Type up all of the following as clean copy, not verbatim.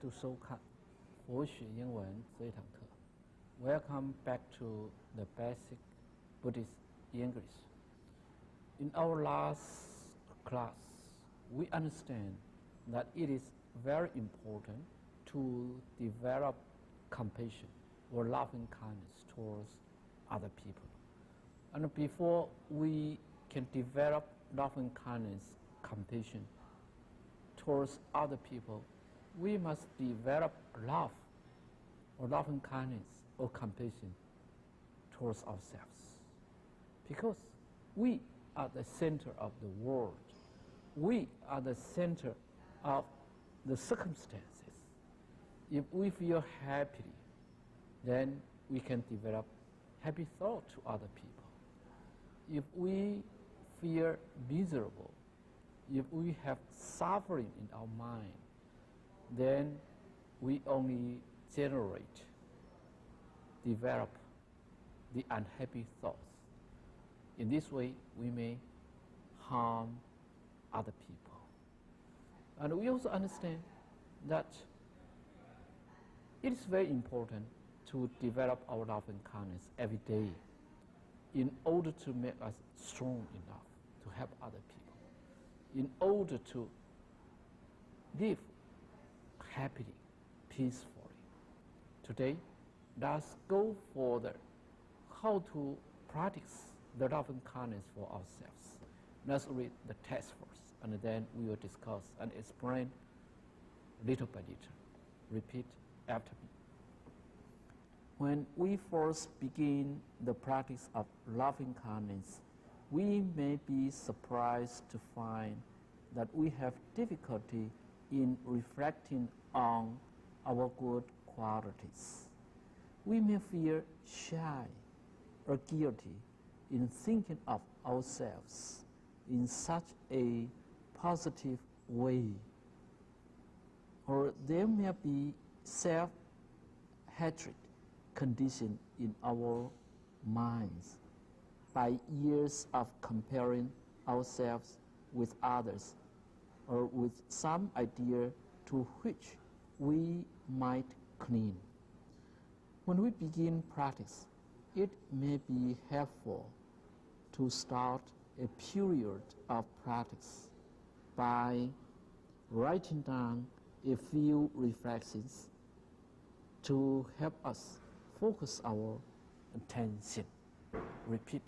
度收看活学英文这一堂课。Welcome back to the basic Buddhist English. In our last class, we understand that it is very important to develop compassion or loving kindness towards other people. And before we can develop loving kindness, compassion towards other people, we must develop love or loving kindness or compassion towards ourselves. Because we are the center of the world. We are the center of the circumstances. If we feel happy, then we can develop happy thought to other people. If we feel miserable, if we have suffering in our mind, then we only develop the unhappy thoughts. In this way, we may harm other people. And we also understand that it is very important to develop our love and kindness every day in order to make us strong enough to help other people, in order to live happily, peacefully. Today, let's go further how to practice the love and kindness for ourselves. Let's read the text first, and then we will discuss and explain little by little. Repeat after me. When we first begin the practice of loving kindness, we may be surprised to find that we have difficulty in reflecting on our good qualities. We may feel shy or guilty in thinking of ourselves in such a positive way, or there may be self-hatred conditioned in our minds by years of comparing ourselves with others or with some idea to which we might cling. When we begin practice, it may be helpful to start a period of practice by writing down a few reflections to help us focus our attention. Repeat.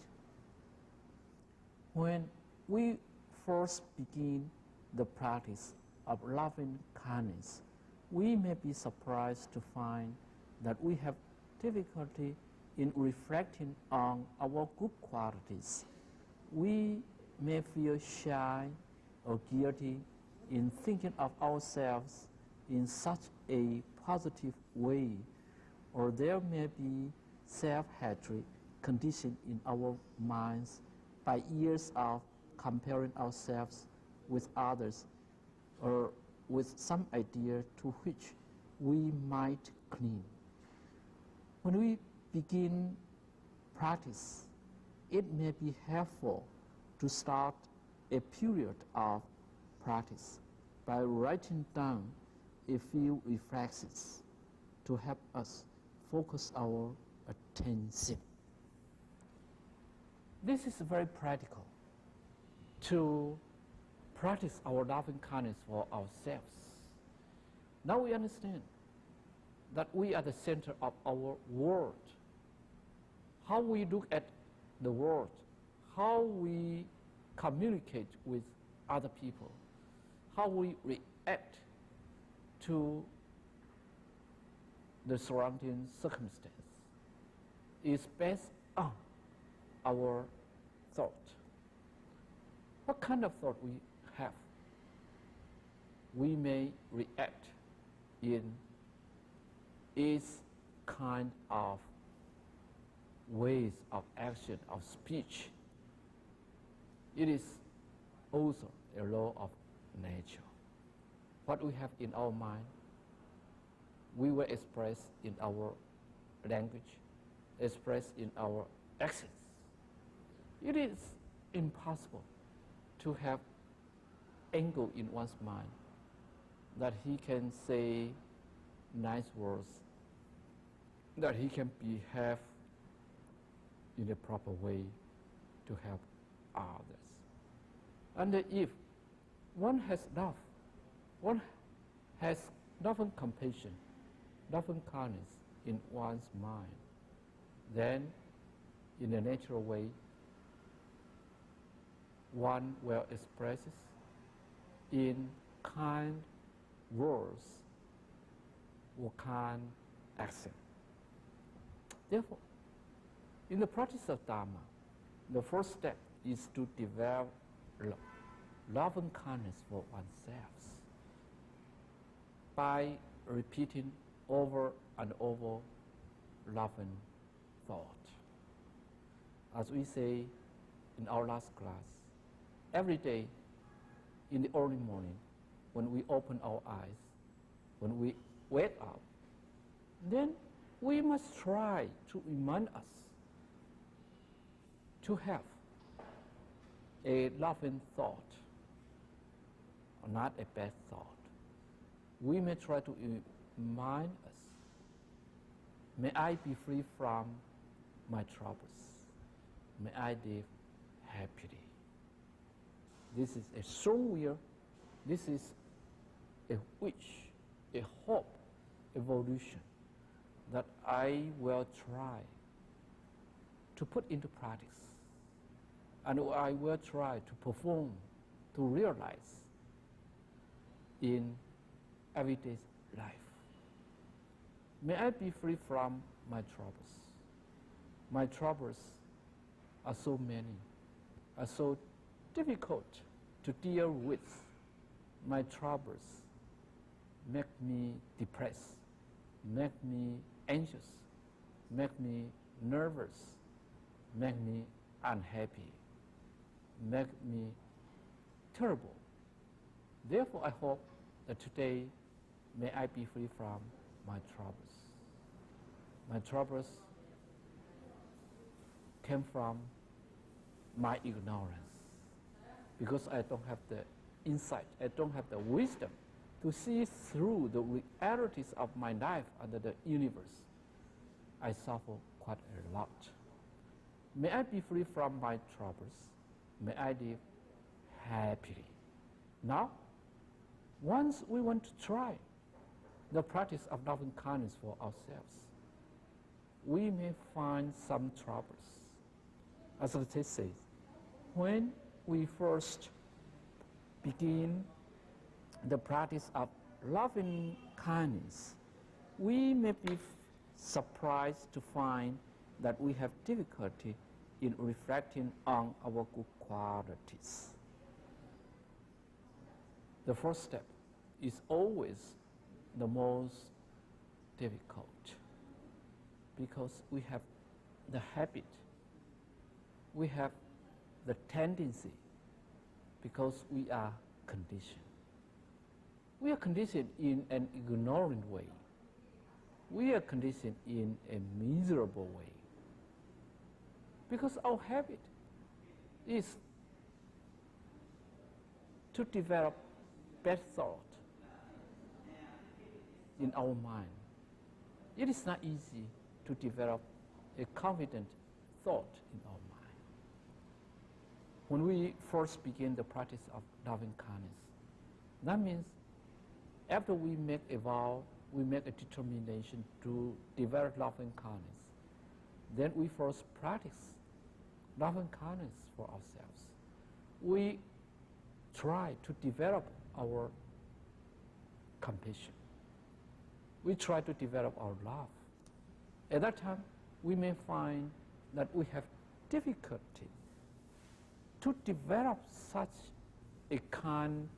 When we first begin the practice of loving kindness, we may be surprised to find that we have difficulty in reflecting on our good qualities. We may feel shy or guilty in thinking of ourselves in such a positive way, or there may be self-hatred conditioned in our minds by years of comparing ourselves with others or with some idea to which we might cling. When we begin practice, it may be helpful to start a period of practice by writing down a few reflections to help us focus our attention. This is very practical to practice our loving kindness for ourselves. Now we understand that we are the center of our world. How we look at the world, how we communicate with other people, how we react to the surrounding circumstance is based on our thought. What kind of thought we have? We may react in its kind of ways of action, of speech. It is also a law of nature. What we have in our mind, we will express in our language, express in our actions. It is impossible to have anger in one's mind that he can say nice words, that he can behave in a proper way to help others. And if one has love, one has love and compassion, love and kindness in one's mind, then in a natural way, one will express in kind words or kind action. Therefore, in the practice of Dharma, the first step is to develop love and kindness for oneself by repeating over and over love and thought. As we say in our last class, every day in the early morning, when we open our eyes, when we wake up, then we must try to remind us to have a loving thought, not a bad thought. We may try to remind us, may I be free from my troubles. May I live happily. This is a strong will. This is a wish, a hope, evolution that I will try to put into practice. And I will try to perform, to realize in everyday life. May I be free from my troubles. My troubles are so many, are so difficult to deal with. My troubles make me depressed, make me anxious, make me nervous, make me unhappy, make me terrible. Therefore, I hope that today may I be free from my troubles. My troubles came from my ignorance, because I don't have the insight, I don't have the wisdom to see through the realities of my life and the universe. I suffer quite a lot. May I be free from my troubles. May I live happily. Now, once we want to try the practice of loving kindness for ourselves, we may find some troubles. As the text says, when we first begin the practice of loving kindness, we may be surprised to find that we have difficulty in reflecting on our good qualities. The first step is always the most difficult, because we have the habit, we have the tendency, because we are conditioned. We are conditioned in an ignorant way. We are conditioned in a miserable way, because our habit is to develop bad thought in our mind. It is not easy to develop a confident thought in our mind. When we first begin the practice of loving kindness, that means after we make a vow, we make a determination to develop loving kindness, then we first practice loving kindness for ourselves. We try to develop our compassion. We try to develop our love. At that time, we may find that we have difficulty to develop such a kind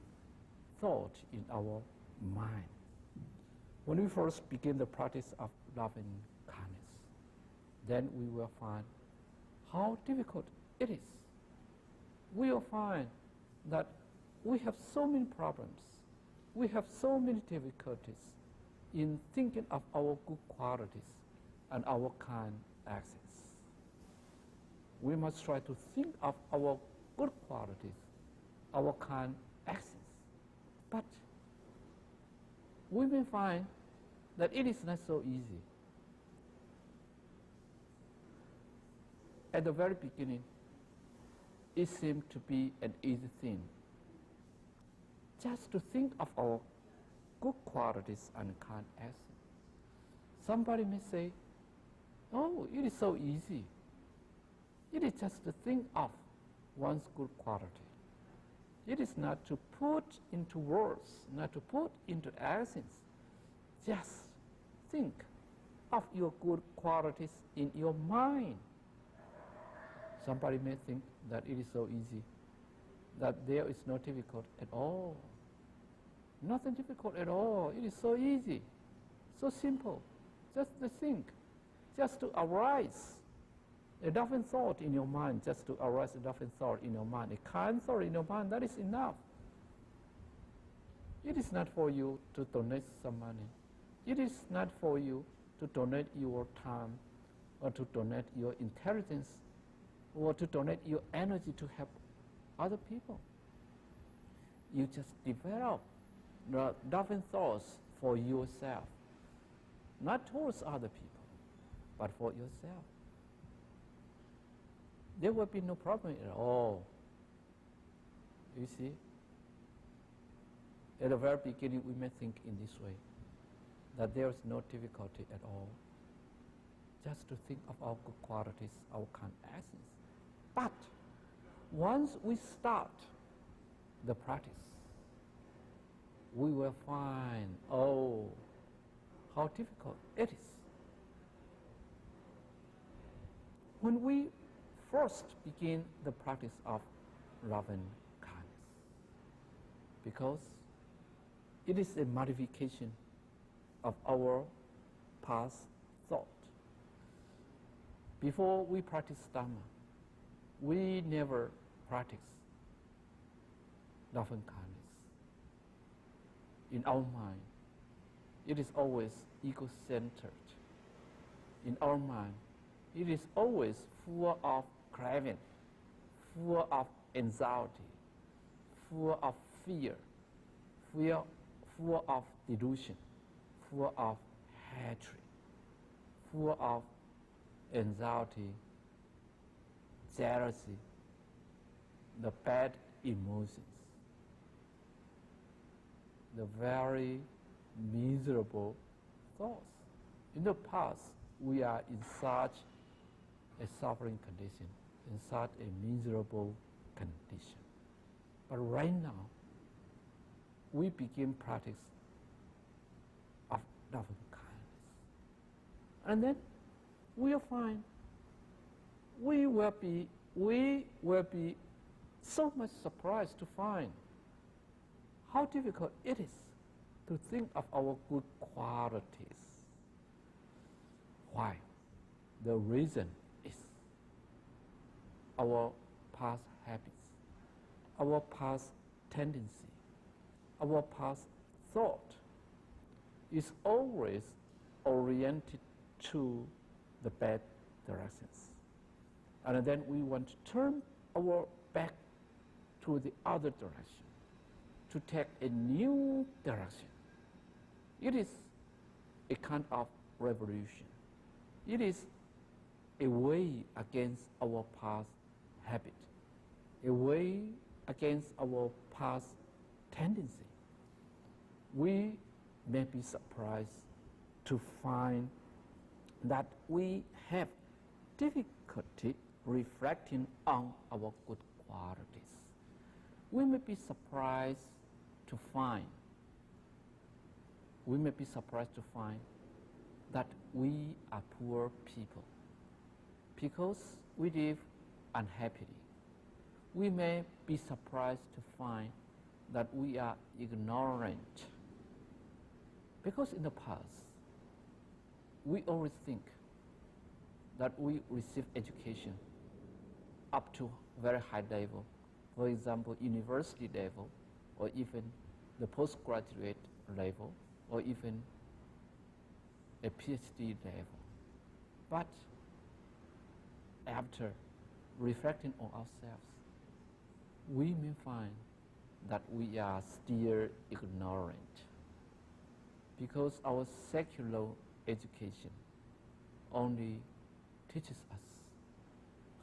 thought in our mind. When we first begin the practice of loving kindness, then we will find how difficult it is. We will find that we have so many problems, we have so many difficulties in thinking of our good qualities and our kind actions. We must try to think of our good qualities, our kind actions. But we may find that it is not so easy. At the very beginning, it seemed to be an easy thing. Just to think of our good qualities and kind actions. Somebody may say, oh, it is so easy. It is just to think of one's good quality. It is not to put into words, not to put into actions. Just think of your good qualities in your mind. Somebody may think that it is so easy, that there is no difficult at all. Nothing difficult at all. It is so easy, so simple. Just to think, just to arise a different thought in your mind, just to arise a different thought in your mind, a kind thought in your mind, that is enough. It is not for you to donate some money. It is not for you to donate your time or to donate your intelligence or to donate your energy to help other people. You just develop the different thoughts for yourself, not towards other people, but for yourself. There will be no problem at all. You see? At the very beginning, we may think in this way, that there is no difficulty at all. Just to think of our good qualities, our kind actions. But once we start the practice, we will find, oh, how difficult it is. When we first begin the practice of loving kindness, because it is a modification of our past thought. Before we practice Dhamma, we never practice loving kindness. In our mind, it is always ego-centered. In our mind, it is always full of craving, full of anxiety, full of fear, full of delusion, full of hatred, full of anxiety, jealousy, the bad emotions, the very miserable thoughts. In the past, we are in such a suffering condition, in such a miserable condition. But right now, we begin practice of loving kindness. And then we'll find we will be so much surprised to find how difficult it is to think of our good qualities. Why? The reason is our past habits, our past tendency, our past thought is always oriented to the bad directions. And then we want to turn our back to the other direction, to take a new direction. It is a kind of revolution. It is a way against our past habit, a way against our past tendency. We may be surprised to find that we have difficulty reflecting on our good qualities. We may be surprised to find that we are poor people because we live unhappily. We may be surprised to find that we are ignorant because in the past we always think that we receive education up to very high level, for example, university level, or even the postgraduate level, or even a PhD level. But after reflecting on ourselves, we may find that we are still ignorant. because our secular education only teaches us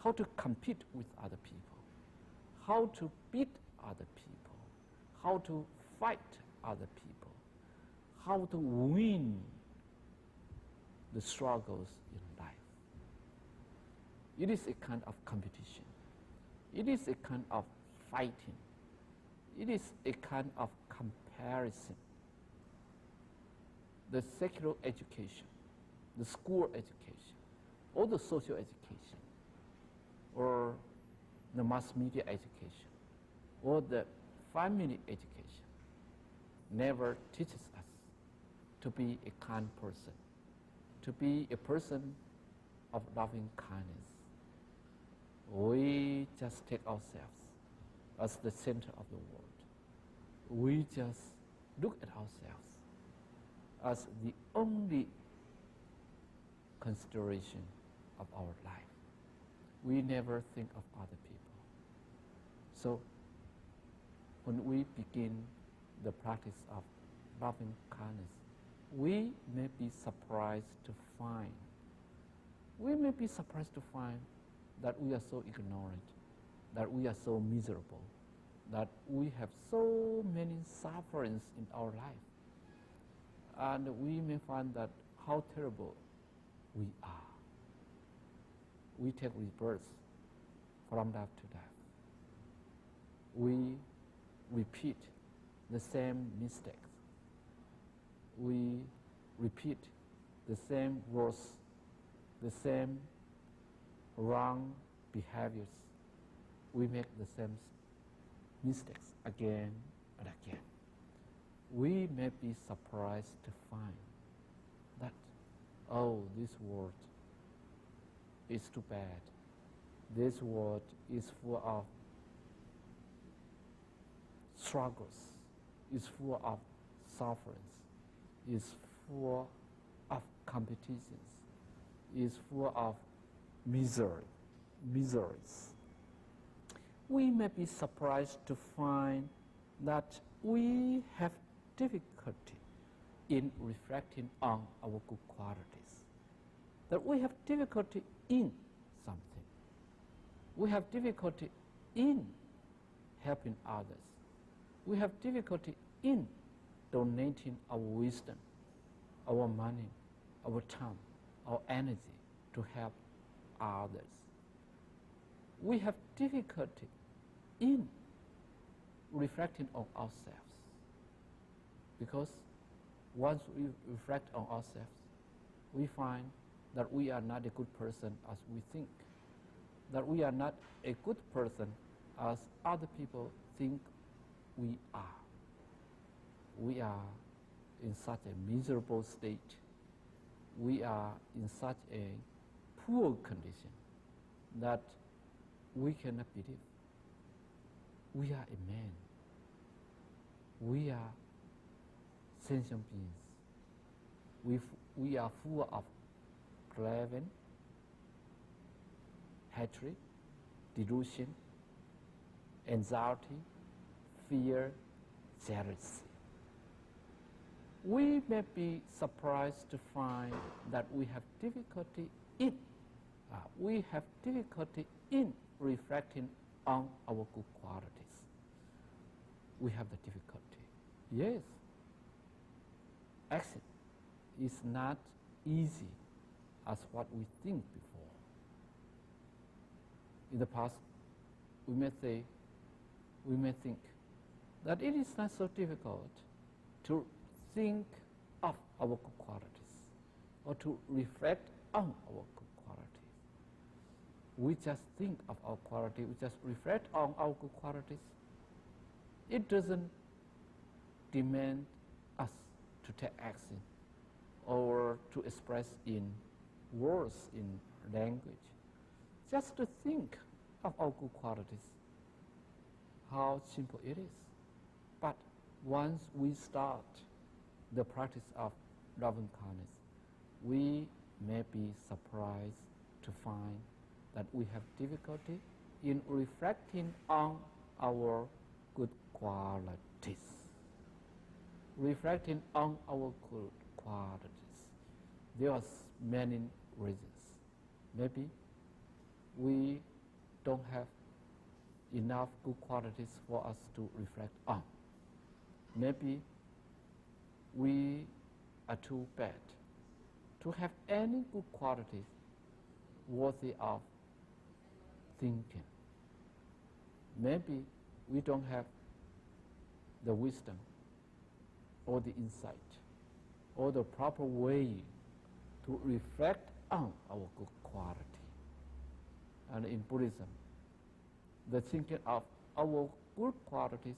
how to compete with other people, how to beat other people, how to fight other people, how to win the struggles in life. It is a kind of competition. It is a kind of fighting. It is a kind of comparison. The secular education, the school education, or the social education, or the mass media education, or the family education never teaches us to be a kind person, to be a person of loving kindness. We just take ourselves as the center of the world. We just look at ourselves as the only consideration of our life. We never think of other people. So when we begin the practice of loving kindness, we may be surprised to find that we are so ignorant, that we are so miserable, that we have so many sufferings in our life. And we may find that how terrible we are. We take rebirth from death to death. We repeat the same mistakes. We repeat the same words, the same wrong behaviors. We make the same mistakes again and again. We may be surprised to find that, oh, this world is too bad. This world is full of struggles, is full of sufferings, is full of competitions, is full of miseries. We may be surprised to find that we have difficulty in reflecting on our good qualities, that we have difficulty in something. We have difficulty in helping others. We have difficulty in donating our wisdom, our money, our time, our energy to help others. We have difficulty in reflecting on ourselves, because once we reflect on ourselves, we find that we are not a good person as we think, that we are not a good person as other people think we are. We are in such a miserable state. We are in such a poor condition that we cannot believe we are a man. We are sentient beings. We are full of craving, hatred, delusion, anxiety, fear, jealousy. We may be surprised to find that we have difficulty in reflecting on our good qualities. We have the difficulty. Yes, action is not easy as what we think before. In the past, we may think that it is not so difficult to think of our good qualities or to reflect on our good qualities. We just think of our quality, we just reflect on our good qualities. It doesn't demand us to take action or to express in words, in language. Just to think of our good qualities. How simple it is. But once we start the practice of loving kindness, we may be surprised to find that we have difficulty in reflecting on our good qualities. reflecting on our good qualities. There are many reasons. Maybe we don't have enough good qualities for us to reflect on. Maybe we are too bad to have any good qualities worthy of thinking. Maybe we don't have the wisdom or the insight or the proper way to reflect on our good quality. And in Buddhism, the thinking of our good qualities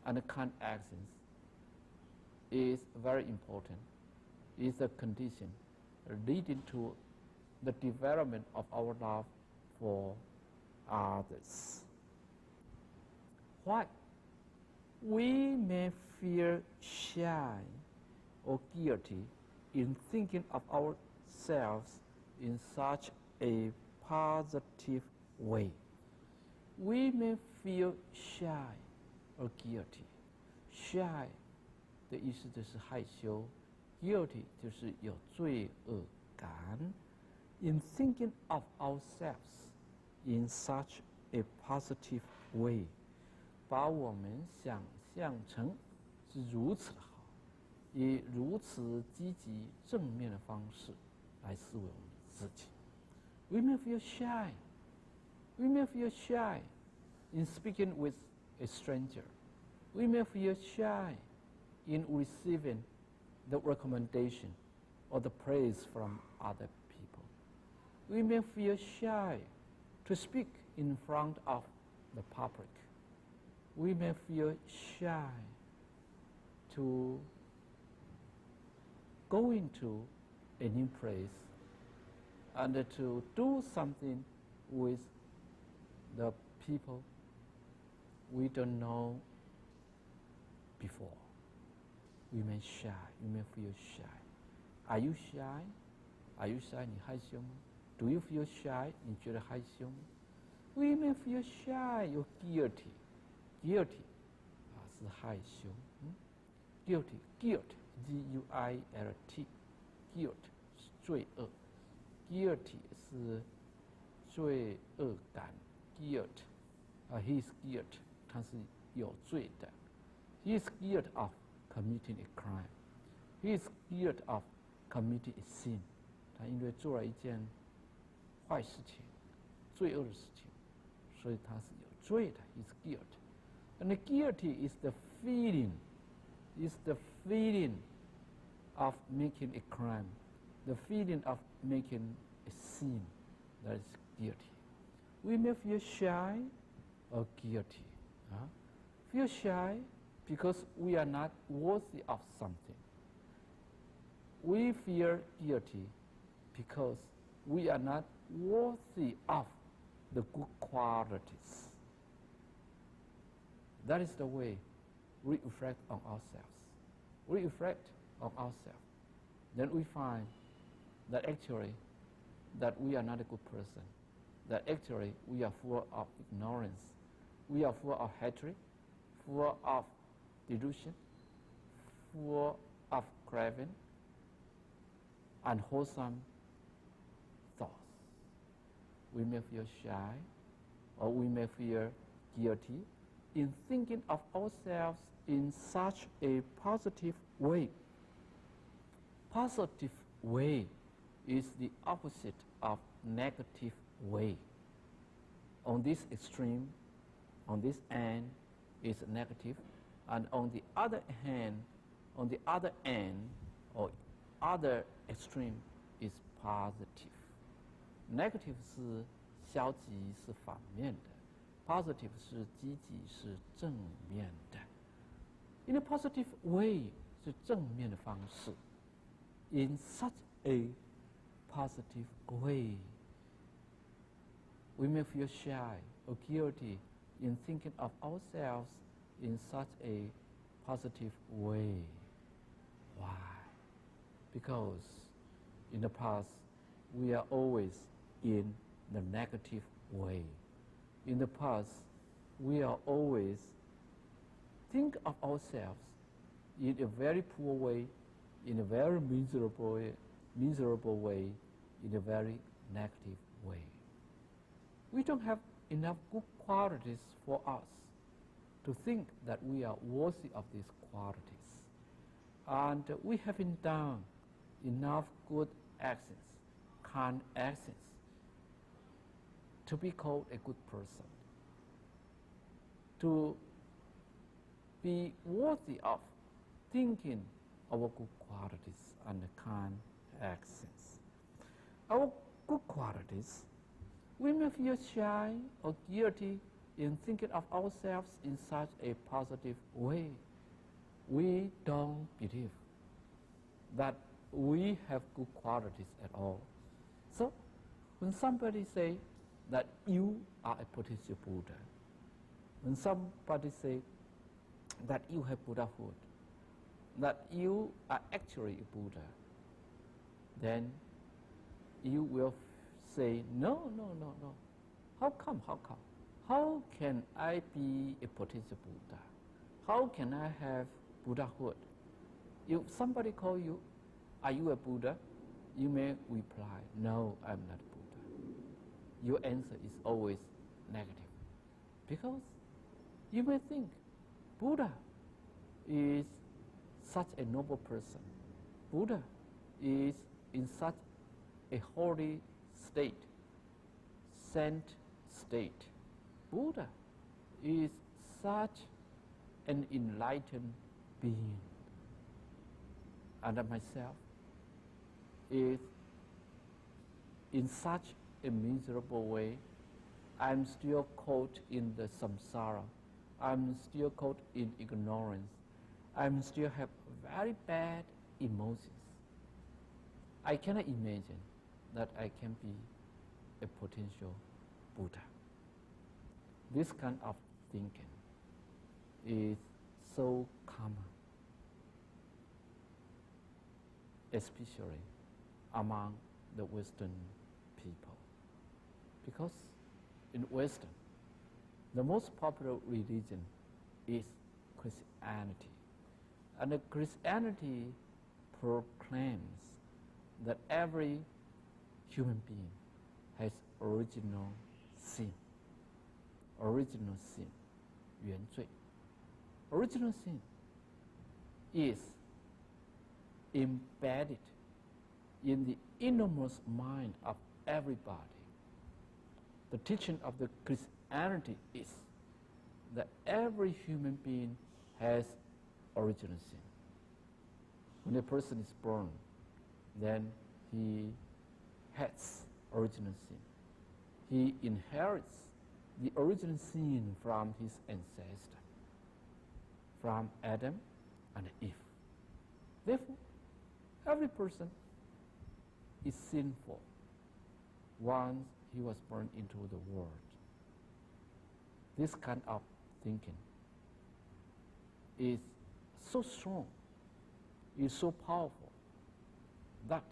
and kind actions is very important. It's a condition leading to the development of our love for others. Why? We may feel shy or guilty in thinking of ourselves in such a positive way. We may feel shy or guilty. Shy 的意思就是害羞 ，guilty 就是有罪恶感。In thinking of ourselves in such a positive way， 把我们想象成是如此的好，以如此积极正面的方式来思维我们自己。We may feel shy. We may feel shy in speaking with a stranger. We may feel shy in receiving the recommendation or the praise from other people. We may feel shy to speak in front of the public. We may feel shy to go into a new place and to do something with the people we don't know before. We may shy. We may feel shy. Are you shy? Are you shy? 你害羞吗 ？Do you feel shy? 你觉得害羞吗 ？We may feel shy or guilty. Guilty 是害羞。Guilty, guilt, G-U-I-L-T, guilt 是罪恶。Guilty 是罪恶感。Guilt, he is guilt, 他是有罪的。He is guilt of committing a crime. He is guilt of committing a sin. 他因为做了一件坏事情、罪恶的事情，所以他是有罪的。He is guilt. And the guilty is the feeling of making a crime, the feeling of making a sin. That is guilty. We may feel shy or guilty. Feel shy because we are not worthy of something. We feel guilty because we are not worthy of the good qualities. That is the way we reflect on ourselves. We reflect on ourselves. Then we find that actually that we are not a good person. That actually we are full of ignorance. We are full of hatred, full of delusion, full of craving, unwholesome thoughts. We may feel shy or we may feel guilty in thinking of ourselves in such a positive way. Positive way is the opposite of negative way. On this extreme, on this end is negative, and on the other hand, on the other end or other extreme is positive. Negative 是消极，是反面的。Positive 是积极，是正面的。In a positive way 是正面的方式。In such a positive way, we may feel shy or guilty in thinking of ourselves in such a positive way. Why? Because in the past, we are always in the negative way. In the past, we are always think of ourselves in a very poor way, in a very miserable way, in a very negative way. We don't have enough good qualities for us to think that we are worthy of these qualities. And we haven't done enough good actions, kind actions, to be called a good person, to be worthy of thinking our good qualities and kind actions. Our good qualities, we may feel shy or guilty in thinking of ourselves in such a positive way. We don't believe that we have good qualities at all. So when somebody say that you are a potential Buddha, when somebody say that you have Buddhahood, that you are actually a Buddha, then you will say, no. How come? How can I be a potential Buddha? How can I have Buddhahood? If somebody call you, are you a Buddha? You may reply, no, I'm not a Buddha. Your answer is always negative. Because you may think Buddha is such a noble person. Buddha is in such a holy state, saint state. Buddha is such an enlightened being. And myself is in such a miserable way. I'm still caught in the samsara. I'm still caught in ignorance. I'm still have very bad emotions. I cannot imagine that I can be a potential Buddha. This kind of thinking is so common, especially among the Western people. Because in Western, the most popular religion is Christianity. And the Christianity proclaims that every human being has original sin. Original sin, 原罪. Original sin is embedded in the innermost mind of everybody. The teaching of the Christianity is that every human being has original sin. When a person is born, then he has original sin. He inherits the original sin from his ancestor, from Adam and Eve. Therefore, every person is sinful once he was born into the world. This kind of thinking is so strong, is so powerful, that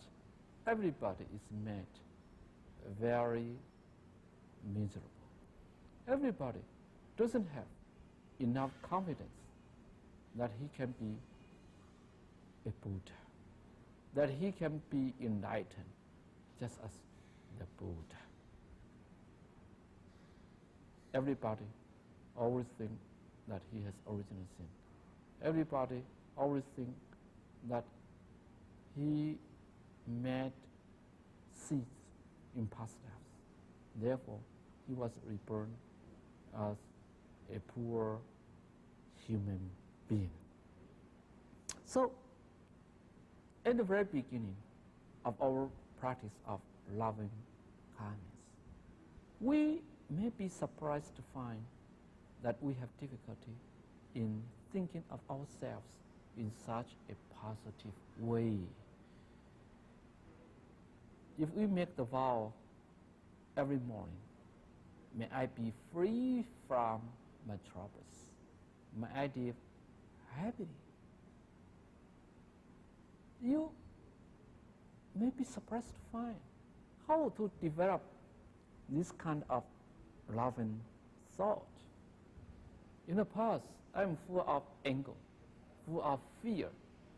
everybody is made very miserable. Everybody doesn't have enough confidence that he can be a Buddha, that he can be enlightened just as the Buddha. Everybody always think that he has original sin. Everybody always think that he made seeds in past lives. Therefore, he was reborn as a poor human being. So, at the very beginning of our practice of loving kindness, we may be surprised to find that we have difficulty in thinking of ourselves in such a positive way. If we make the vow every morning, may I be free from my troubles, may I live happily, you may be surprised to find how to develop this kind of loving thought. In the past, I'm full of anger, full of fear,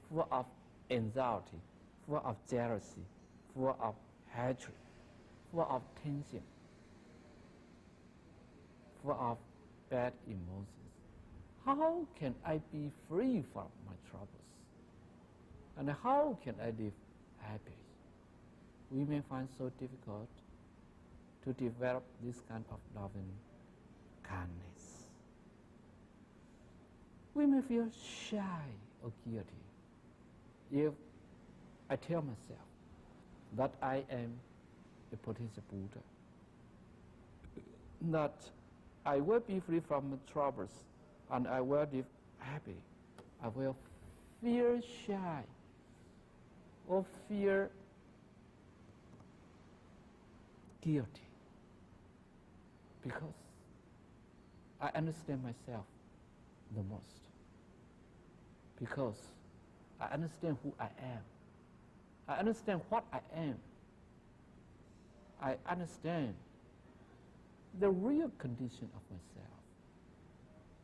full of anxiety, full of jealousy, full of hatred, full of tension, full of bad emotions. How can I be free from my troubles? And how can I live happy? We may find so difficult to develop this kind of loving kindness. We may feel shy or guilty if I tell myself that I am a potential Buddha, that I will be free from my troubles and I will live happy. I will feel shy or feel guilty because I understand myself the most, because I understand who I am. I understand what I am. I understand the real condition of myself.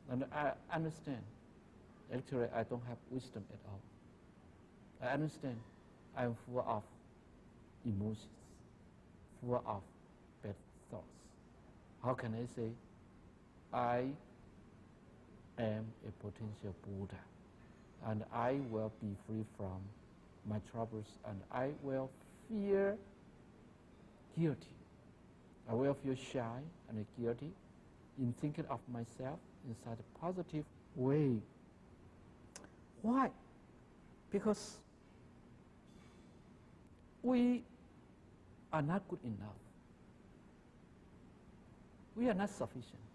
And I understand, actually I don't have wisdom at all. I understand I am full of emotions, full of bad thoughts. How can I say I am a potential Buddha and I will be free from my troubles and I will feel guilty. I will feel shy and guilty in thinking of myself in such a positive way. Why? Because we are not good enough. We are not sufficient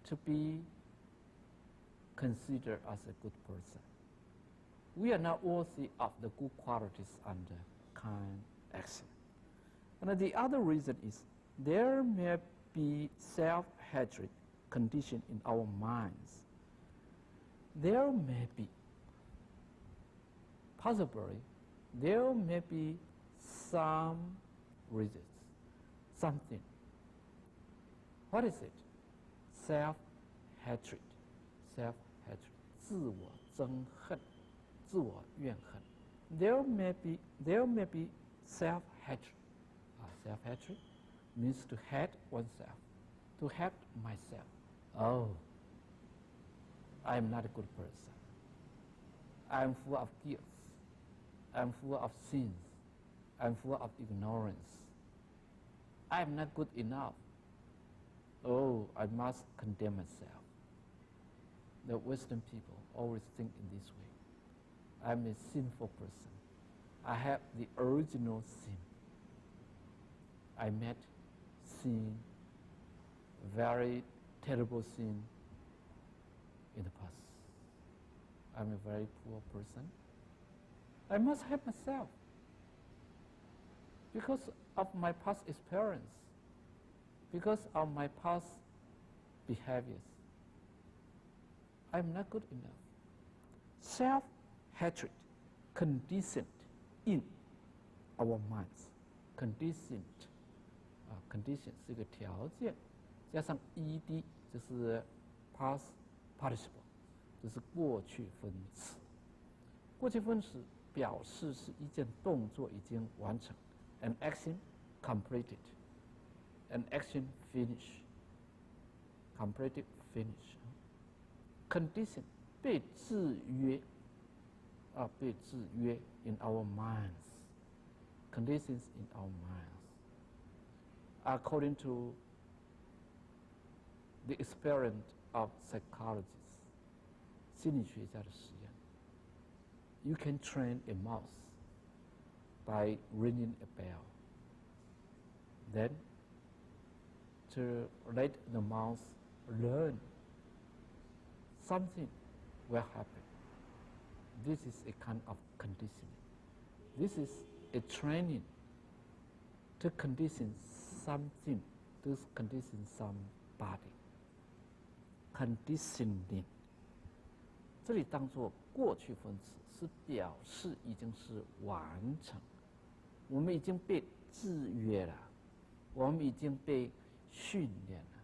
to be considered as a good person. We are not worthy of the good qualities and the kind action. And the other reason is there may be self-hatred condition in our minds. There may be, possibly, there may be some reasons, something. What is it? Self-hatred, self-hatred, 自我憎恨, 自我怨恨. There may be self-hatred. Self-hatred means to hate oneself, to hate myself. Oh, I am not a good person. I am full of guilt. I am full of sins. I am full of ignorance. I am not good enough. Oh, I must condemn myself. The Western people always think in this way. I am a sinful person. I have the original sin. I met sin, very terrible sin in the past. I'm a very poor person. I must help myself because of my past experience, because of my past behaviors. I'm not good enough. Self-hatred conditioned in our minds. Conditioned. Condition 是一个条件，加上 ed 就是 past participle， 就是过去分词。过去分词表示是一件动作已经完成 ，an action completed，an action finish，completed finish。condition 被制约，被制约 in our minds，conditions in our minds。According to the experiment of psychologists, 心理学家的实验 you can train a mouse by ringing a bell. Then, to let the mouse learn, something will happen. This is a kind of conditioning. This is a training to condition something, to condition somebody. Conditioning. 这里当作过去分词，是表示已经是完成。我们已经被制约了，我们已经被训练了，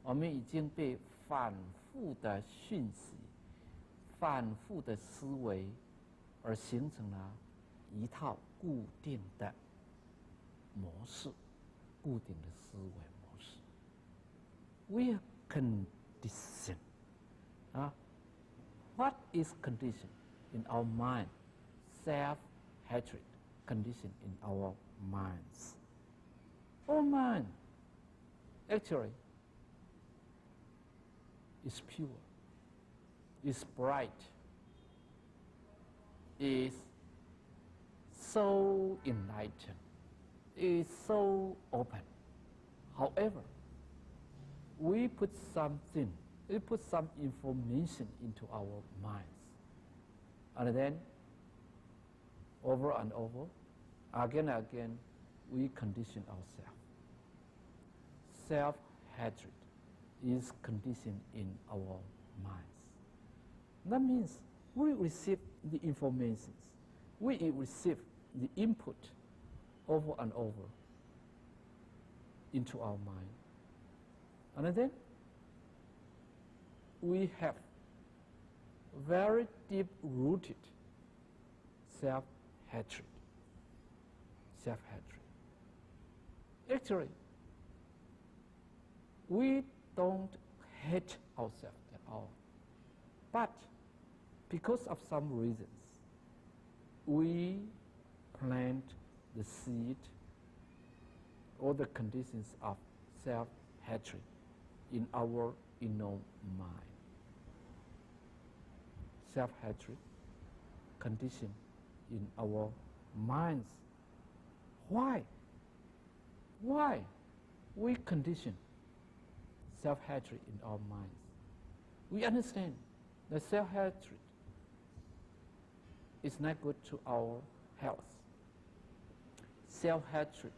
我们已经被反复的讯息、反复的思维而形成了一套固定的模式，固定的思维模式。We are conditioned. What is conditioned in our mind? Self-hatred conditioned in our minds. Our mind actually is pure, is bright, is so enlightened, is so open. However, we put some information into our minds, and then over and over, again and again, we condition ourselves. Self-hatred is conditioned in our minds. That means we receive the information, we receive the input over and over into our mind. And then we have very deep-rooted self-hatred. Self-hatred. Actually, we don't hate ourselves at all. But because of some reasons, we plant the seed or the conditions of self-hatred in our inner mind. Self-hatred conditioned in our minds. Why? Why we condition self-hatred in our minds? We understand that self-hatred is not good to our health. Self-hatred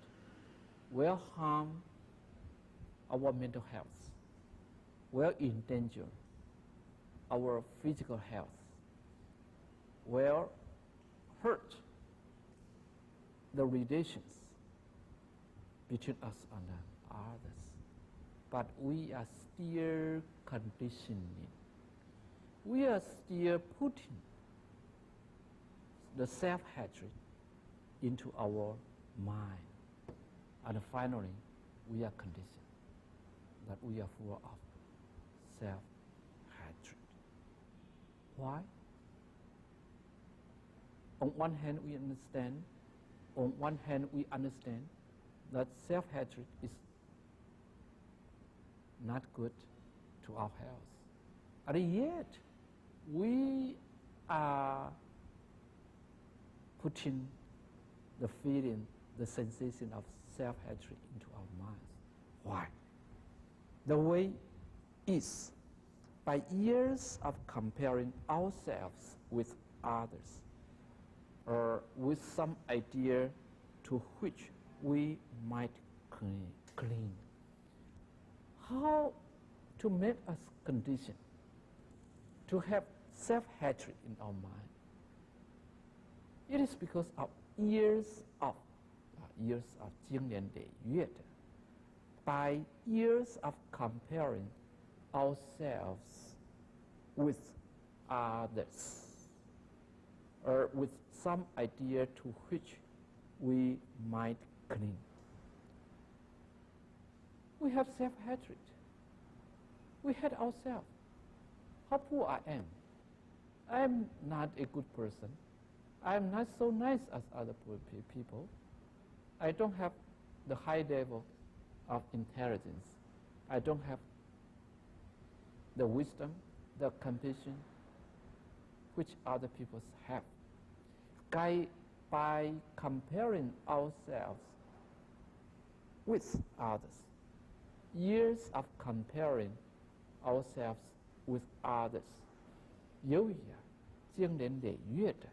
will harm our mental health, will endanger our physical health, will hurt the relations between us and others. But we are still conditioning. We are still putting the self-hatred into our mind. And finally, we are conditioned that we are full of self-hatred. Why? On one hand, we understand that self-hatred is not good to our health. And yet, we are putting the feeling, the sensation of self-hatred into our minds. Why? The way is by years of comparing ourselves with others, or with some idea to which we might cling. How to make us conditioned to have self-hatred in our mind? It is because of years of 经年累月的 by years of comparing ourselves with others, or with some idea to which we might cling. We have self-hatred. We hate ourselves. How poor I am. I am not a good person. I am not so nice as other poor people. I don't have the high level of intelligence. I don't have the wisdom, the compassion which other people have. By comparing ourselves with others, years of comparing ourselves with others, 由于经年累月的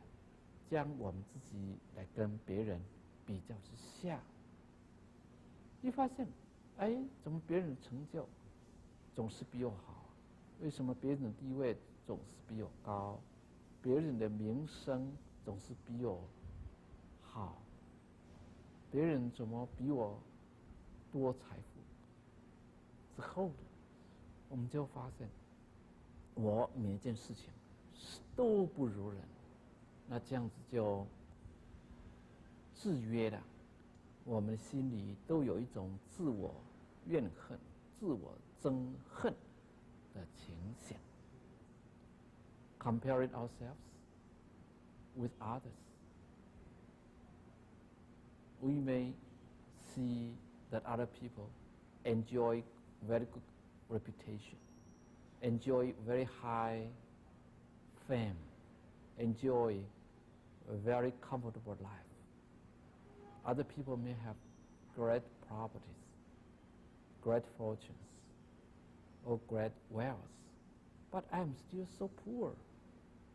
将我们自己来跟别人比较之下，你发现，哎，怎么别人的成就总是比我好？为什么别人的地位总是比我高？别人的名声总是比我好？别人怎么比我多财富？之后的，我们就发现，我每一件事情都不如人，那这样子就制约了我们心里都有一种自我怨恨、自我憎恨的情形。Comparing ourselves with others, we may see that other people enjoy very good reputation, enjoy very high fame, enjoy a very comfortable life. Other people may have great properties, great fortunes, or great wealth, but I am still so poor.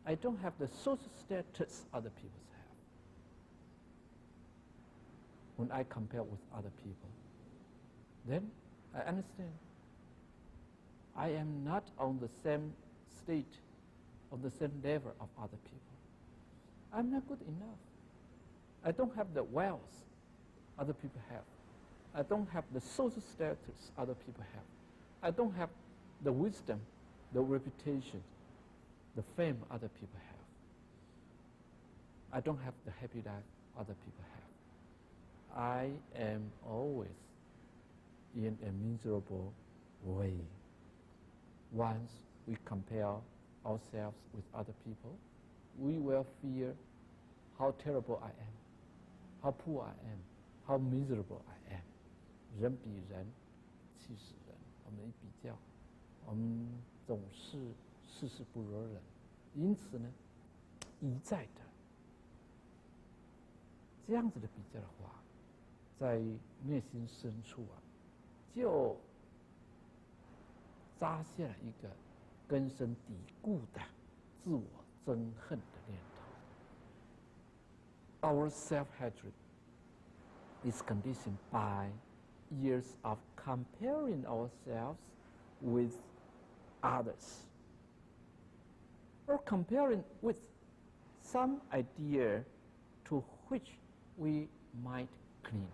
I don't have the social status other people have. When I compare with other people, then I understand I am not on the same state, on the same level of other people. I'm not good enough. I don't have the wealth other people have. I don't have the social status other people have. I don't have the wisdom, the reputation, the fame other people have. I don't have the happy life other people have. I am always in a miserable way. Once we compare ourselves with other people, we will fear how terrible I am, how poor I am, how miserable I am. 人比人气死人，我们一比较，我们总是事事不如人，因此呢，一再的这样子的比较的话，在内心深处啊，就扎下了一个根深蒂固的自我憎恨的念头。Our self-hatred is conditioned by years of comparing ourselves with others, or comparing with some idea to which we might cling.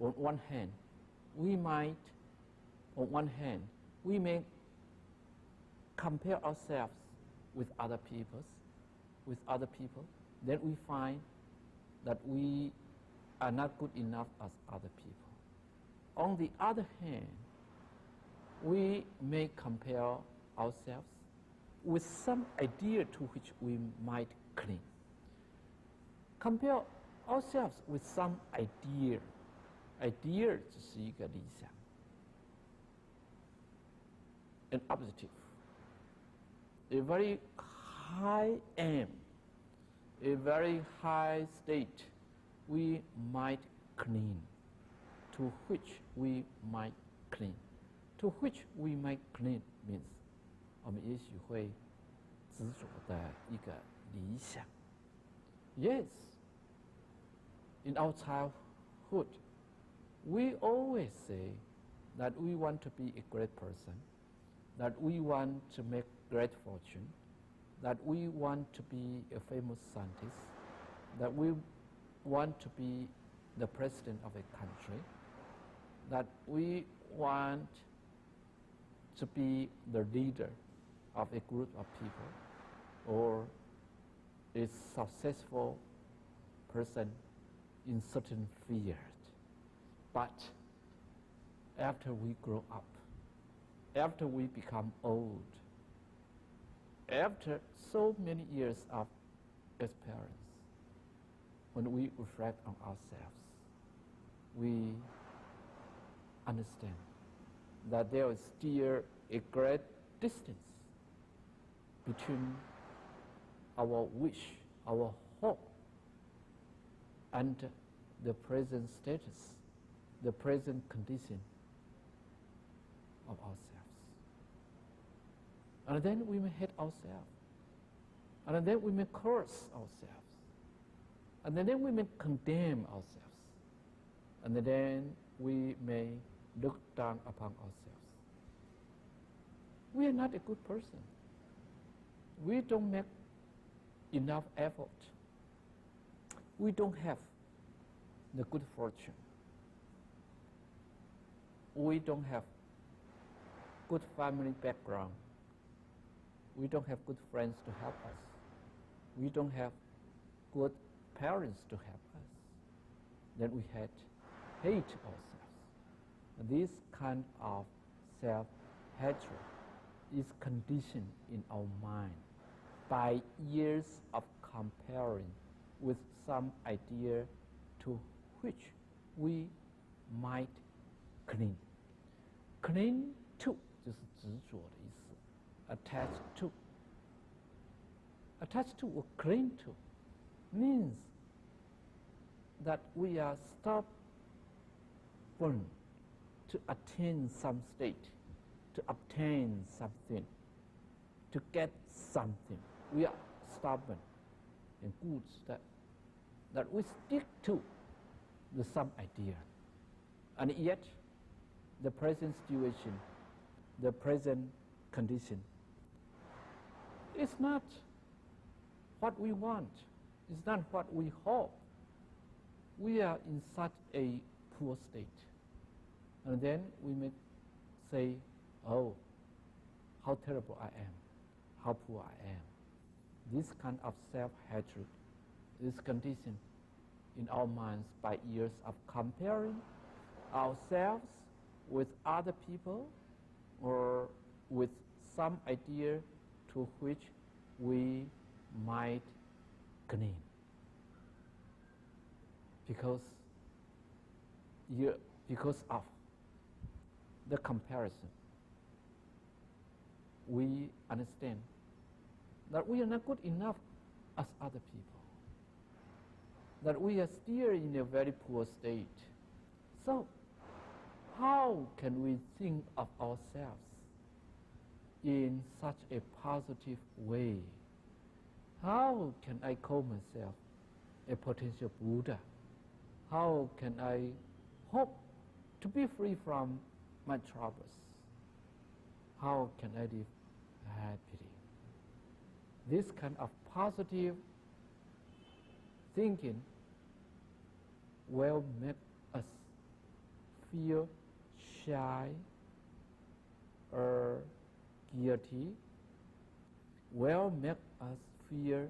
On one hand, we may compare ourselves with other people, then we find that we are not good enough as other people. On the other hand, we may compare ourselves with some idea to which we might cling. Compare ourselves with some idea. Idea 只是一个理想 an objective, a very high aim, a very high state we might cling, to which we might cling. To which we might cling means 我们也许会执着的一个理想。Yes, in our childhood, we always say that we want to be a great person, that we want to make great fortune, that we want to be a famous scientist, that we want to be the president of a country, that we want to be the leader of a group of people, or a successful person in certain field. But after we grow up, after we become old, after so many years of experience, when we reflect on ourselves, we understand that there is still a great distance between our wish, our hope, and the present status, the present condition of ourselves. And then we may hate ourselves. And then we may curse ourselves. And then we may condemn ourselves. And then we may look down upon ourselves. We are not a good person. We don't make enough effort. We don't have the good fortune. We don't have good family background. we don't have good friends to help us. We don't have good parents to help us. Then we hate ourselves. This kind of self-hatred is conditioned in our mind by years of comparing with some idea to which we might cling. Cling to 就是执着的意思 ，attach to. Attach to or cling to means that we are stubborn to attain some state, to obtain something, to get something. We are stubborn and good that we stick to the some idea. And yet, the present situation, the present condition, is not what we want. It's not what we hope. We are in such a poor state. And then we may say, oh, how terrible I am, how poor I am. This kind of self-hatred is conditioned in our minds by years of comparing ourselves with other people or with some idea to which we might cling. Because of the comparison, we understand that we are not good enough as other people, that we are still in a very poor state. So, how can we think of ourselves in such a positive way? How can I call myself a potential Buddha? How can I hope to be free from my troubles? How can I live happily? This kind of positive thinking will make us feel shy or guilty, will make us feel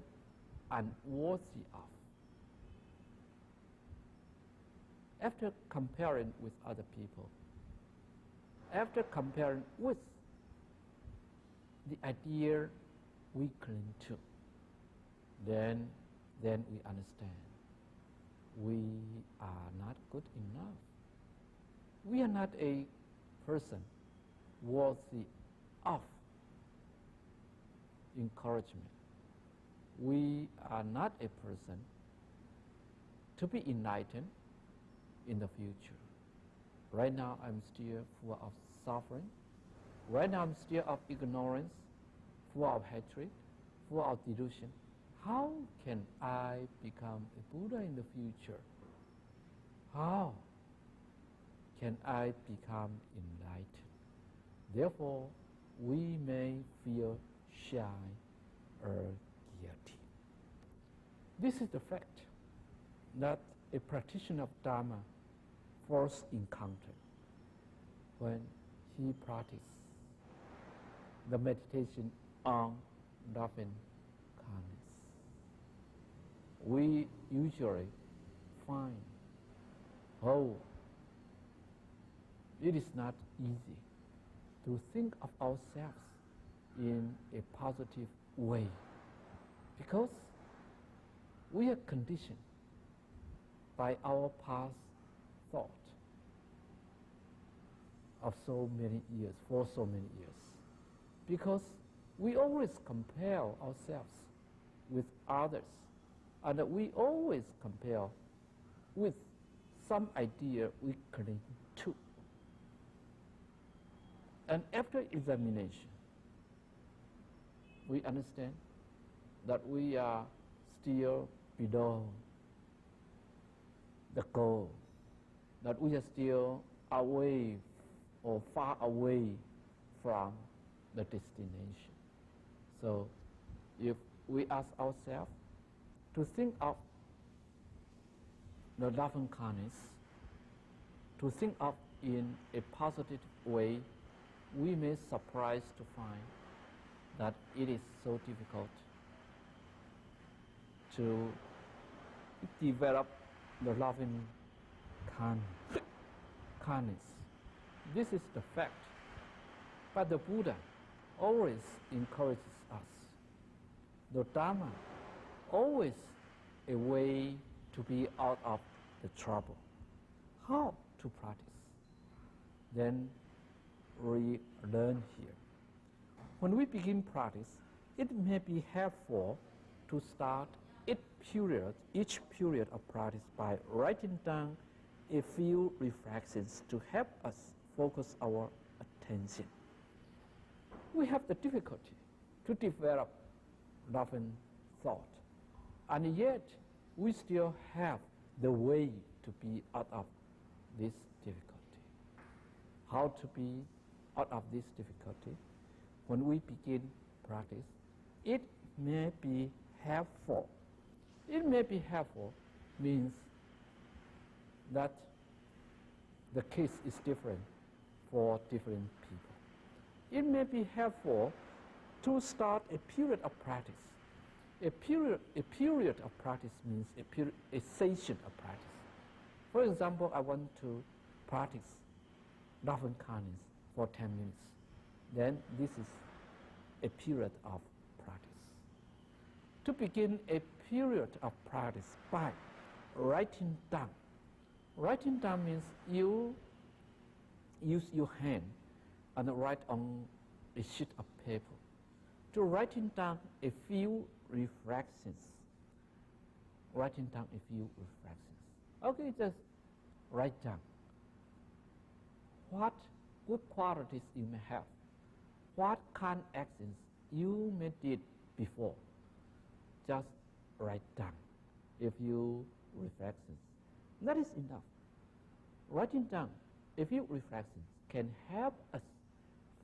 unworthy of. After comparing with other people, after comparing with the idea we cling to, then we understand we are not good enough. We are not a person worthy of encouragement. We are not a person to be enlightened in the future. Right now I'm still full of suffering. Right now I'm still of ignorance, full of hatred, full of delusion. How can I become a Buddha in the future? How can I become enlightened? Therefore, we may feel shy or guilty. This is the fact that a practitioner of Dharma first encountered when he practiced the meditation on loving kindness. We usually find, it is not easy to think of ourselves in a positive way because we are conditioned by our past thought of so many years, for so many years. Because we always compare ourselves with others, and we always compare with some idea we cling to. And after examination, we understand that we are still below the goal, that we are still away or far away from the destination. So if we ask ourselves to think of the loving kindness, to think of in a positive way, we may surprise to find that it is so difficult to develop the loving kindness. This is the fact. But the Buddha always encourages us. The Dharma always a way to be out of the trouble. How to practice? Then we learn here. When we begin practice, it may be helpful to start each period of practice by writing down a few reflections to help us focus our attention. We have the difficulty to develop loving thought, and yet we still have the way to be out of this difficulty. How to be out of this difficulty? When we begin practice, it may be helpful. It may be helpful means that the case is different for different people. It may be helpful to start a period of practice. A period of practice means a session of practice. For example, I want to practice loving kindness for 10 minutes. Then this is a period of practice. To begin a period of practice by writing down. Writing down means you use your hand and write on a sheet of paper. To writing down a few reflections. Writing down a few reflections. Okay, just write down what good qualities you may have. What kind of actions you may did before. Just write down a few reflections. That is enough. Writing down a few reflections can help us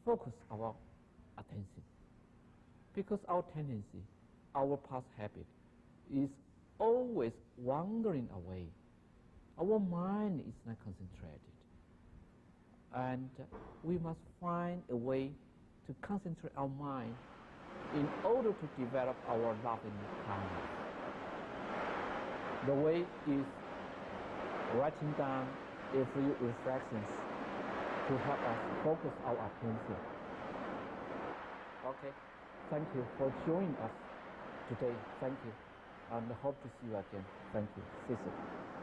focus our attention. Because our tendency, our past habit, is always wandering away. Our mind is not concentrated. And we must find a way to concentrate our mind in order to develop our loving kindness. The way is writing down a few reflections to help us focus our attention. Okay, thank you for joining us today. Thank you, and hope to see you again. Thank you. 谢谢。